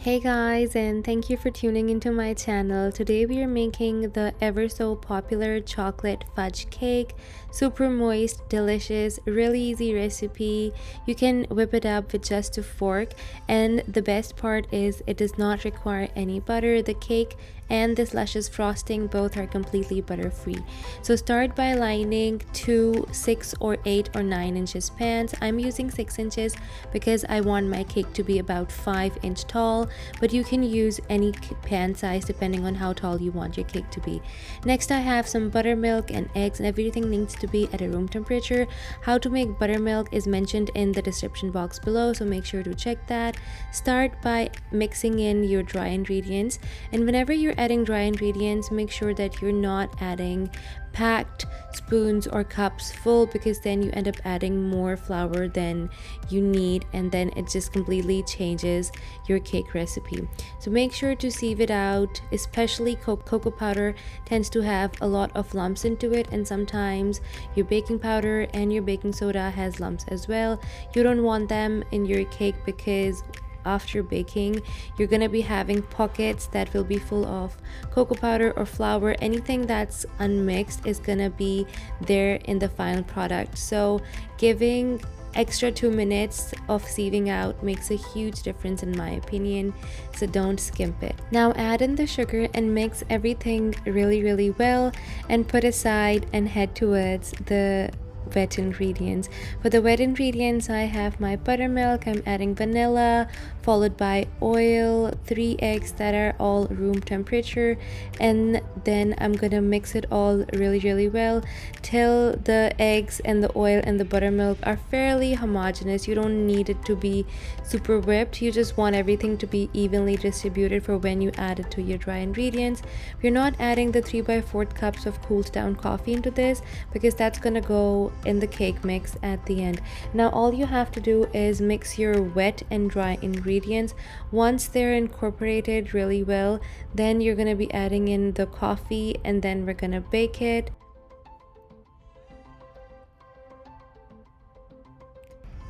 Hey guys, and thank you for tuning into my channel. Today we are making the ever so popular chocolate fudge cake. Super moist, delicious, really easy recipe. You can whip it up with just a fork, and the best part is it does not require any butter. The cake and this luscious frosting both are completely butter free. So start by lining 2 6 or 8 or 9 inches pans. I'm using 6 inches because I want my cake to be about 5-inch tall, but you can use any pan size depending on how tall you want your cake to be. Next, I have some buttermilk and eggs, and everything needs to be at a room temperature. How to make buttermilk is mentioned in the description box below, so make sure to check that. Start by mixing in your dry ingredients, and whenever you're adding dry ingredients, make sure that you're not adding packed spoons or cups full, because then you end up adding more flour than you need, and then it just completely changes your cake recipe. So make sure to sieve it out, especially cocoa powder tends to have a lot of lumps into it, and sometimes your baking powder and your baking soda has lumps as well. You don't want them in your cake because after baking you're gonna be having pockets that will be full of cocoa powder or flour. Anything that's unmixed is gonna be there in the final product, so giving extra 2 minutes of sieving out makes a huge difference in my opinion, so don't skimp it. Now add in the sugar and mix everything really well, and put aside and head towards the wet ingredients. For the wet ingredients, I have my buttermilk. I'm adding vanilla, followed by oil, 3 eggs that are all room temperature, and then I'm gonna mix it all really well till the eggs and the oil and the buttermilk are fairly homogeneous. You don't need it to be super whipped, you just want everything to be evenly distributed for when you add it to your dry ingredients. We're not adding the 3/4 cups of cooled down coffee into this because that's gonna go in the cake mix at the end. Now all you have to do is mix your wet and dry ingredients. Once they're incorporated really well, then you're going to be adding in the coffee, and then we're going to bake it.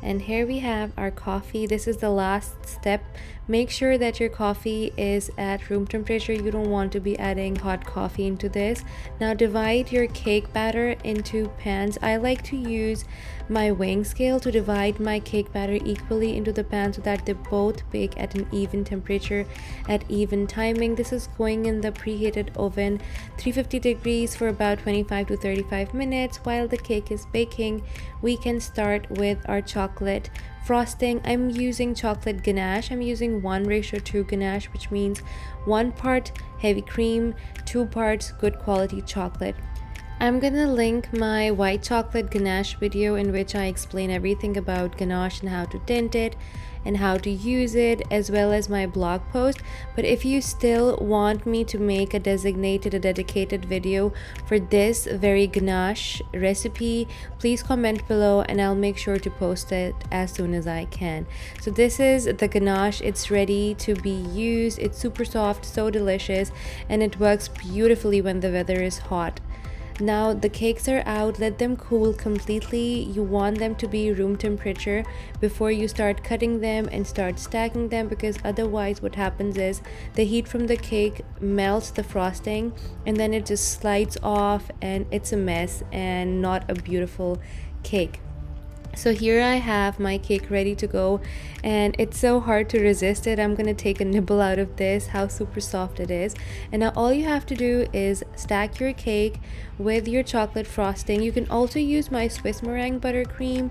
And here we have our coffee. This is the last step. Make sure that your coffee is at room temperature. You don't want to be adding hot coffee into this. Now divide your cake batter into pans. I like to use my weighing scale to divide my cake batter equally into the pan so that they both bake at an even temperature at even timing. This is going in the preheated oven 350 degrees for about 25 to 35 minutes. While the cake is baking, we can start with our chocolate frosting. I'm using chocolate ganache. I'm using 1:2 ganache, which means 1 part heavy cream, 2 parts good quality chocolate. I'm gonna link my white chocolate ganache video in which I explain everything about ganache and how to tint it and how to use it, as well as my blog post. But if you still want me to make a dedicated video for this very ganache recipe, please comment below and I'll make sure to post it as soon as I can. So this is the ganache. It's ready to be used. It's super soft, so delicious, and it works beautifully when the weather is hot. Now the cakes are out, let them cool completely. You want them to be room temperature before you start cutting them and start stacking them, because otherwise what happens is the heat from the cake melts the frosting and then it just slides off and it's a mess and not a beautiful cake. So here I have my cake ready to go, and it's so hard to resist it. I'm gonna take a nibble out of this, how super soft it is. And now all you have to do is stack your cake with your chocolate frosting. You can also use my Swiss meringue buttercream.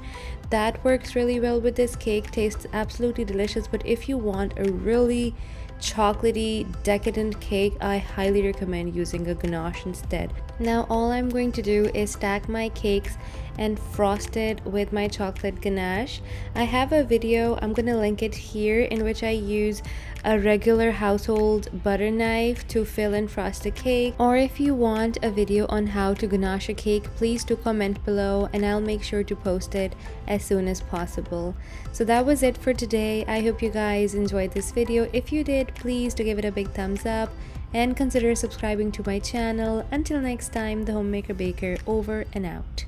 That works really well with this cake, tastes absolutely delicious. But if you want a really chocolatey decadent cake, I highly recommend using a ganache instead. Now all I'm going to do is stack my cakes and frost it with my chocolate ganache. I have a video, I'm gonna link it here, in which I use a regular household butter knife to fill and frost a cake. Or if you want a video on how to ganache a cake, please do comment below and I'll make sure to post it as soon as possible. So that was it for today. I hope you guys enjoyed this video. If you did, please do give it a big thumbs up and consider subscribing to my channel. Until next time, the Homemaker Baker over and out.